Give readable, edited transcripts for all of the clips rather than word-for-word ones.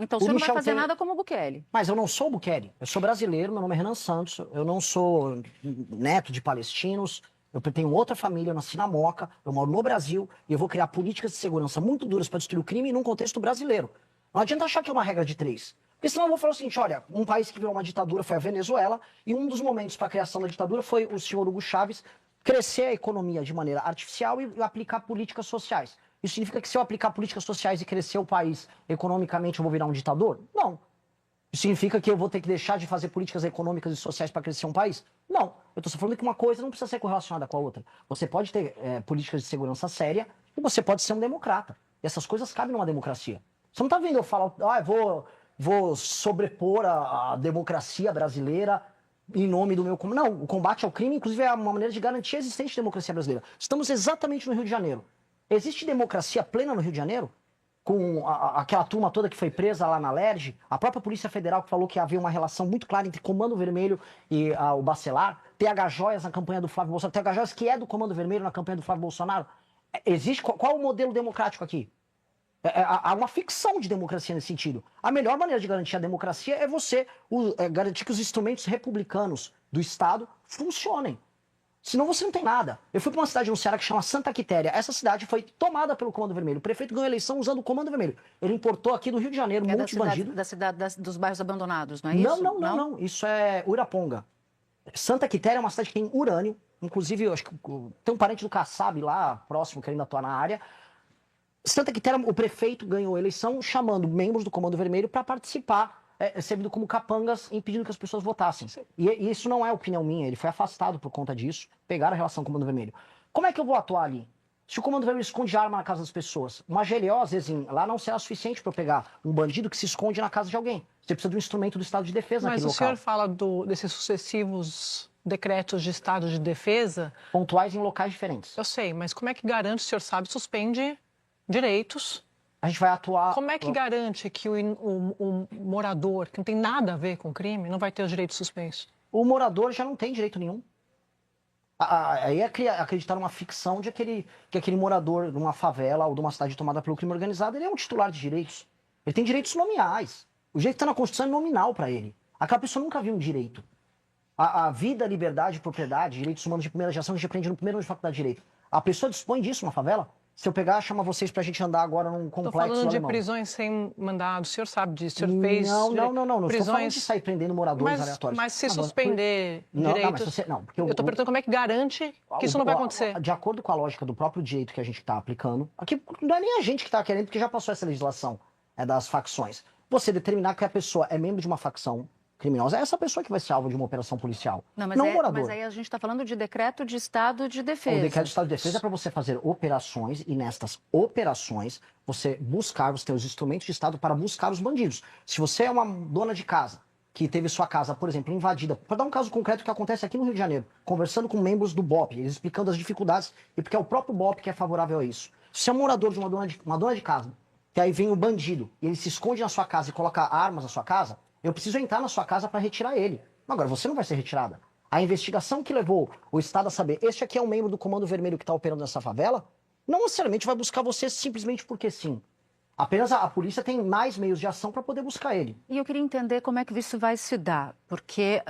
Então o senhor não vai fazer nada como o Bukele. Mas eu não sou o Bukele. Eu sou brasileiro, meu nome é Renan Santos. Eu não sou neto de palestinos. Eu tenho outra família, eu nasci na Moca, eu moro no Brasil e eu vou criar políticas de segurança muito duras para destruir o crime num contexto brasileiro. Não adianta achar que é uma regra de 3. Porque senão eu vou falar o seguinte, olha, um país que virou uma ditadura foi a Venezuela e um dos momentos para a criação da ditadura foi o senhor Hugo Chávez crescer a economia de maneira artificial e aplicar políticas sociais. Isso significa que se eu aplicar políticas sociais e crescer o país economicamente eu vou virar um ditador? Não. Isso significa que eu vou ter que deixar de fazer políticas econômicas e sociais para crescer um país? Não. Eu estou só falando que uma coisa não precisa ser correlacionada com a outra. Você pode ter políticas de segurança séria e você pode ser um democrata. E essas coisas cabem numa democracia. Você não está vendo eu falar, vou sobrepor a democracia brasileira em nome do meu... Não, o combate ao crime, inclusive, é uma maneira de garantir a existência da democracia brasileira. Estamos exatamente no Rio de Janeiro. Existe democracia plena no Rio de Janeiro? Com aquela turma toda que foi presa lá na LERJ, a própria Polícia Federal que falou que havia uma relação muito clara entre Comando Vermelho e o Bacelar, TH Joias na campanha do Flávio Bolsonaro, TH Joias que é do Comando Vermelho na campanha do Flávio Bolsonaro. Existe, qual é o modelo democrático aqui? Há uma ficção de democracia nesse sentido. A melhor maneira de garantir a democracia é você garantir que os instrumentos republicanos do Estado funcionem. Senão você não tem nada. Eu fui para uma cidade no Ceará que chama Santa Quitéria. Essa cidade foi tomada pelo Comando Vermelho. O prefeito ganhou a eleição usando o Comando Vermelho. Ele importou aqui do Rio de Janeiro um monte de bandido. Dos bairros abandonados, não é isso? Não. Isso é Uraponga. Santa Quitéria é uma cidade que tem urânio. Inclusive, eu acho que tem um parente do Kassab lá, próximo, que ainda atua na área. Santa Quitéria, o prefeito ganhou a eleição chamando membros do Comando Vermelho para participar, servindo como capangas, impedindo que as pessoas votassem. E isso não é opinião minha, ele foi afastado por conta disso, pegaram a relação com o Comando Vermelho. Como é que eu vou atuar ali? Se o Comando Vermelho esconde arma na casa das pessoas, uma GLO, às vezes, lá não será suficiente para eu pegar um bandido que se esconde na casa de alguém. Você precisa de um instrumento do Estado de Defesa naquele local. Mas o senhor fala desses sucessivos decretos de Estado de Defesa... Pontuais em locais diferentes. Eu sei, mas como é que garante, o senhor sabe, suspende direitos? A gente vai atuar... Como é que garante que o morador, que não tem nada a ver com o crime, não vai ter os direitos suspensos? O morador já não tem direito nenhum. Aí é acreditar numa ficção de que aquele morador de uma favela ou de uma cidade tomada pelo crime organizado, ele é um titular de direitos. Ele tem direitos nominais. O direito que está na Constituição é nominal para ele. Aquela pessoa nunca viu um direito. A vida, a liberdade, a propriedade, direitos humanos de primeira geração, a gente aprende no primeiro ano de faculdade de Direito. A pessoa dispõe disso na favela? Se eu pegar, chama vocês pra gente andar agora num complexo. Estou falando de alemão. Prisões sem mandado, o senhor sabe disso, o senhor fez... Não prisões... estou falando de sair prendendo moradores aleatórios. Mas se suspender direitos... Porque eu estou perguntando como é que garante que isso não vai acontecer. De acordo com a lógica do próprio direito que a gente está aplicando, aqui não é nem a gente que está querendo, porque já passou essa legislação das facções. Você determinar que a pessoa é membro de uma facção criminosa, é essa pessoa que vai ser alvo de uma operação policial, não o morador. Mas aí a gente está falando de decreto de Estado de Defesa. O decreto de Estado de Defesa é para você fazer operações e nestas operações você ter os instrumentos de Estado para buscar os bandidos. Se você é uma dona de casa que teve sua casa, por exemplo, invadida, para dar um caso concreto que acontece aqui no Rio de Janeiro, conversando com membros do BOP, eles explicando as dificuldades e porque é o próprio BOP que é favorável a isso. Se você é um morador de uma dona de casa, que aí vem o bandido e ele se esconde na sua casa e coloca armas na sua casa, eu preciso entrar na sua casa para retirar ele. Agora, você não vai ser retirada. A investigação que levou o Estado a saber, este aqui é um membro do Comando Vermelho que está operando nessa favela, não necessariamente vai buscar você simplesmente porque sim. Apenas a polícia tem mais meios de ação para poder buscar ele. E eu queria entender como é que isso vai se dar, porque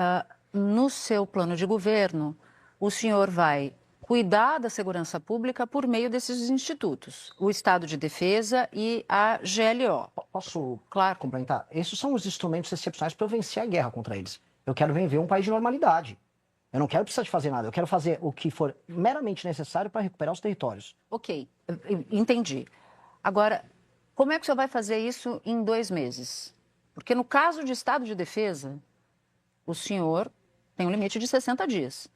no seu plano de governo, o senhor vai cuidar da segurança pública por meio desses institutos, o Estado de Defesa e a GLO. Posso claro complementar? Esses são os instrumentos excepcionais para eu vencer a guerra contra eles. Eu quero ver um país de normalidade. Eu não quero precisar de fazer nada. Eu quero fazer o que for meramente necessário para recuperar os territórios. Ok, entendi. Agora, como é que o senhor vai fazer isso em 2 meses? Porque no caso de Estado de Defesa, o senhor tem um limite de 60 dias.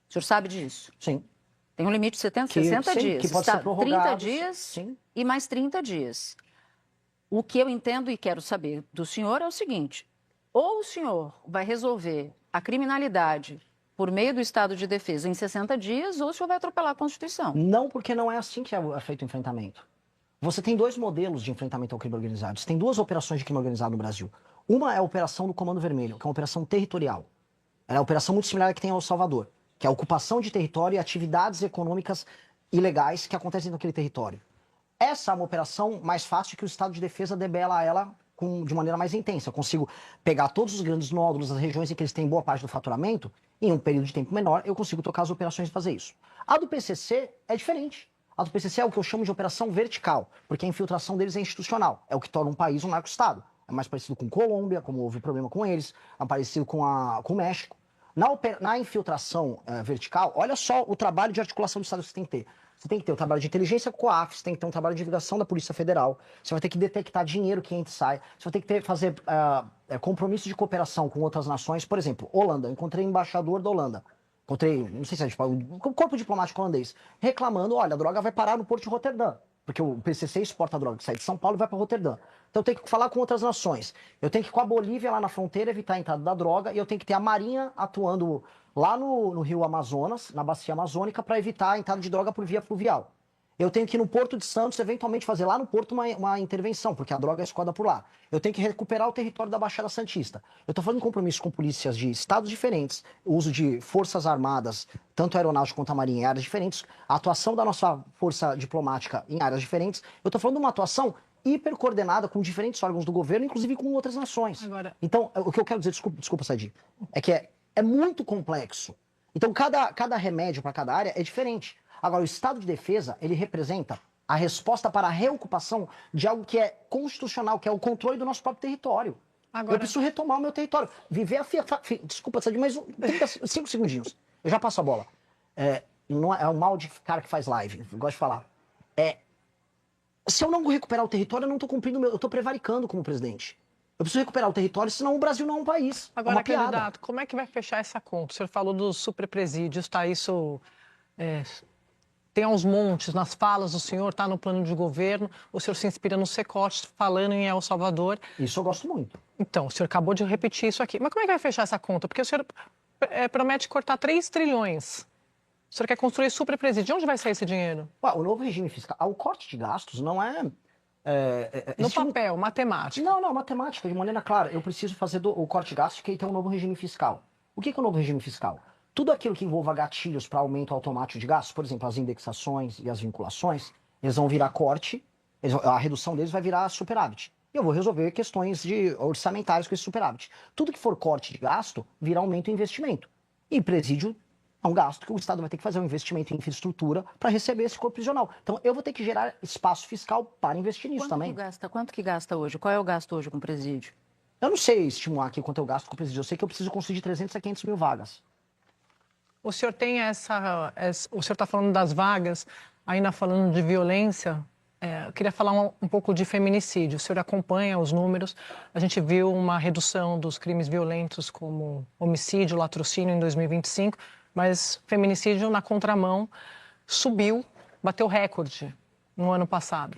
O senhor sabe disso? Sim. Tem um limite de 60 dias. Que pode ser prorrogado. 30 dias sim. E mais 30 dias. O que eu entendo e quero saber do senhor é o seguinte: ou o senhor vai resolver a criminalidade por meio do Estado de Defesa em 60 dias, ou o senhor vai atropelar a Constituição. Não, porque não é assim que é feito o enfrentamento. Você tem 2 modelos de enfrentamento ao crime organizado. Você tem 2 operações de crime organizado no Brasil. Uma é a operação do Comando Vermelho, que é uma operação territorial. Ela é uma operação muito similar à que tem em El Salvador, que é a ocupação de território e atividades econômicas ilegais que acontecem naquele território. Essa é uma operação mais fácil que o Estado de Defesa debela ela de maneira mais intensa. Eu consigo pegar todos os grandes nódulos, as regiões em que eles têm boa parte do faturamento, em um período de tempo menor, eu consigo tocar as operações e fazer isso. A do PCC é diferente. A do PCC é o que eu chamo de operação vertical, porque a infiltração deles é institucional. É o que torna um país um narco-estado. É mais parecido com Colômbia, como houve problema com eles, é parecido com o México. Na infiltração vertical, olha só o trabalho de articulação do Estado que você tem que ter. Você tem que ter o trabalho de inteligência com a COAF, você tem que ter um trabalho de divulgação da Polícia Federal, você vai ter que detectar dinheiro que entra e sai, você vai ter que fazer compromisso de cooperação com outras nações. Por exemplo, Holanda, eu encontrei o embaixador da Holanda, encontrei, não sei se é tipo, um corpo diplomático holandês, reclamando, olha, a droga vai parar no porto de Roterdã, porque o PCC exporta a droga que sai de São Paulo e vai para Roterdã. Então eu tenho que falar com outras nações. Eu tenho que ir com a Bolívia lá na fronteira, evitar a entrada da droga, e eu tenho que ter a Marinha atuando lá no rio Amazonas, na bacia amazônica, para evitar a entrada de droga por via fluvial. Eu tenho que ir no Porto de Santos, eventualmente fazer lá no Porto uma intervenção, porque a droga é escoada por lá. Eu tenho que recuperar o território da Baixada Santista. Eu estou fazendo compromisso com polícias de estados diferentes, o uso de forças armadas, tanto a aeronáutica quanto a marinha, em áreas diferentes, a atuação da nossa força diplomática em áreas diferentes. Eu estou falando de uma atuação hipercoordenada com diferentes órgãos do governo, inclusive com outras nações. Agora... Então, o que eu quero dizer, desculpa Sadi, é que é muito complexo. Então, cada remédio para cada área é diferente. Agora, o Estado de Defesa, ele representa a resposta para a reocupação de algo que é constitucional, que é o controle do nosso próprio território. Agora... Eu preciso retomar o meu território. Viver Desculpa, Sadi, mas 5 segundinhos. Eu já passo a bola. Não é o mal de cara que faz live, eu gosto de falar. Se eu não recuperar o território, eu não estou cumprindo eu estou prevaricando como presidente. Eu preciso recuperar o território, senão o Brasil não é um país. Agora, candidato, como é que vai fechar essa conta? O senhor falou dos superpresídios, tá? Isso tem aos montes nas falas do senhor, está no plano de governo. O senhor se inspira no Secote, falando em El Salvador. Isso eu gosto muito. Então, o senhor acabou de repetir isso aqui. Mas como é que vai fechar essa conta? Porque o senhor promete cortar 3 trilhões. O senhor quer construir superpresídio. De onde vai sair esse dinheiro? O novo regime fiscal, o corte de gastos não é... no papel, matemática. Não, matemática, de maneira clara. Eu preciso fazer o corte de gastos que tem um novo regime fiscal. O que é o novo regime fiscal? Tudo aquilo que envolva gatilhos para aumento automático de gastos, por exemplo, as indexações e as vinculações, eles vão virar corte, a redução deles vai virar superávit. E eu vou resolver questões orçamentárias com esse superávit. Tudo que for corte de gasto, vira aumento em investimento. E presídio é um gasto que o Estado vai ter que fazer um investimento em infraestrutura para receber esse corpo prisional. Então, eu vou ter que gerar espaço fiscal para investir nisso também. Quanto que gasta hoje? Qual é o gasto hoje com presídio? Eu não sei estimular aqui quanto eu gasto com presídio. Eu sei que eu preciso construir de 300 a 500 mil vagas. O senhor tem o senhor está falando das vagas, ainda falando de violência. Eu queria falar um pouco de feminicídio. O senhor acompanha os números. A gente viu uma redução dos crimes violentos como homicídio, latrocínio em 2025, mas feminicídio na contramão subiu, bateu recorde no ano passado.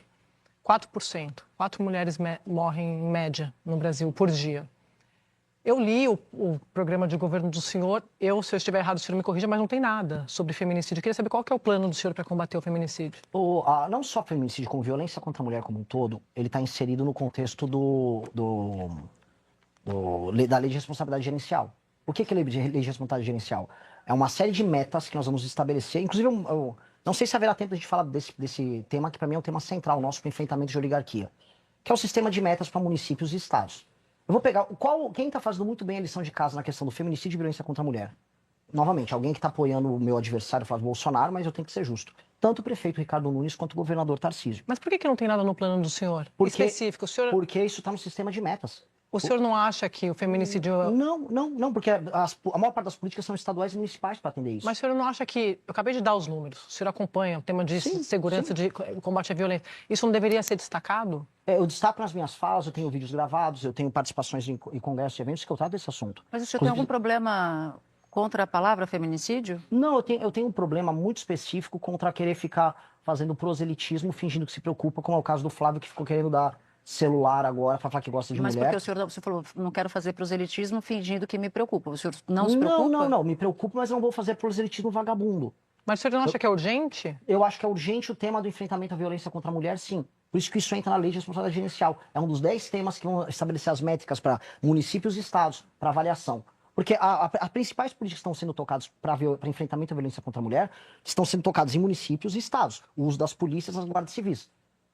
4%. 4 mulheres morrem em média no Brasil por dia. Eu li o programa de governo do senhor, se eu estiver errado, o senhor me corrija, mas não tem nada sobre feminicídio. Eu queria saber qual que é o plano do senhor para combater o feminicídio. Não só feminicídio, como violência contra a mulher como um todo, ele está inserido no contexto da Lei de Responsabilidade Gerencial. O que é Lei de Responsabilidade Gerencial? É uma série de metas que nós vamos estabelecer. Inclusive, eu não sei se haverá tempo de a gente falar desse tema, que para mim é um tema central nosso para o enfrentamento de oligarquia, que é o sistema de metas para municípios e estados. Eu vou pegar quem está fazendo muito bem a lição de casa na questão do feminicídio e violência contra a mulher. Novamente, alguém que está apoiando o meu adversário, Flávio Bolsonaro, mas eu tenho que ser justo. Tanto o prefeito Ricardo Nunes quanto o governador Tarcísio. Mas por que não tem nada no plano do senhor? Específico? Porque isso está no sistema de metas. O senhor não acha que o feminicídio... Não, porque a maior parte das políticas são estaduais e municipais para atender isso. Mas o senhor não acha que... Eu acabei de dar os números. O senhor acompanha o tema de segurança, de combate à violência. Isso não deveria ser destacado? Eu destaco nas minhas falas, eu tenho vídeos gravados, eu tenho participações em congressos e eventos que eu trato desse assunto. Mas o senhor tem algum problema contra a palavra feminicídio? Não, eu tenho um problema muito específico contra querer ficar fazendo proselitismo, fingindo que se preocupa, como é o caso do Flávio, que ficou querendo dar celular agora para falar que gosta de mulher. Mas porque você falou, não quero fazer proselitismo fingindo que me preocupa. O senhor não se preocupa? Não, me preocupo, mas não vou fazer proselitismo vagabundo. Mas o senhor não acha que é urgente? Eu acho que é urgente o tema do enfrentamento à violência contra a mulher, sim. Por isso que isso entra na Lei de Responsabilidade Gerencial. É um dos 10 temas que vão estabelecer as métricas para municípios e estados, para avaliação. Porque as principais políticas que estão sendo tocadas para enfrentamento à violência contra a mulher estão sendo tocadas em municípios e estados. O uso das polícias e das guardas civis.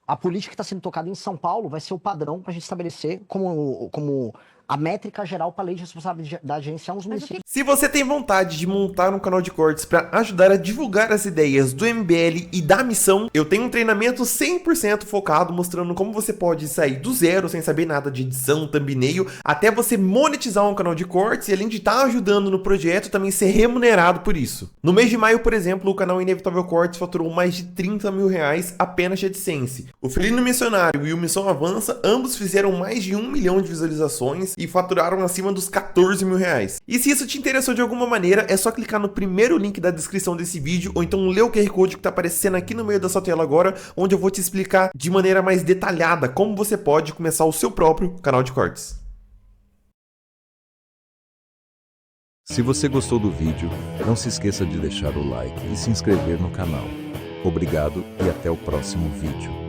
A política que está sendo tocada em São Paulo vai ser o padrão para a gente estabelecer como a métrica geral para a lei de responsabilidade gerencial nos municípios. Se você tem vontade de montar um canal de cortes para ajudar a divulgar as ideias do MBL e da missão, eu tenho um treinamento 100% focado mostrando como você pode sair do zero sem saber nada de edição, thumbnail, até você monetizar um canal de cortes e além de estar ajudando no projeto, também ser remunerado por isso. No mês de maio, por exemplo, o canal Inevitável Cortes faturou mais de 30 mil reais apenas de AdSense. O Felino Missionário e o Missão Avança, ambos fizeram mais de 1 milhão de visualizações e faturaram acima dos 14 mil reais. E se isso te interessou de alguma maneira, é só clicar no primeiro link da descrição desse vídeo, ou então ler o QR Code que está aparecendo aqui no meio da sua tela agora, onde eu vou te explicar de maneira mais detalhada como você pode começar o seu próprio canal de cortes. Se você gostou do vídeo, não se esqueça de deixar o like e se inscrever no canal. Obrigado e até o próximo vídeo.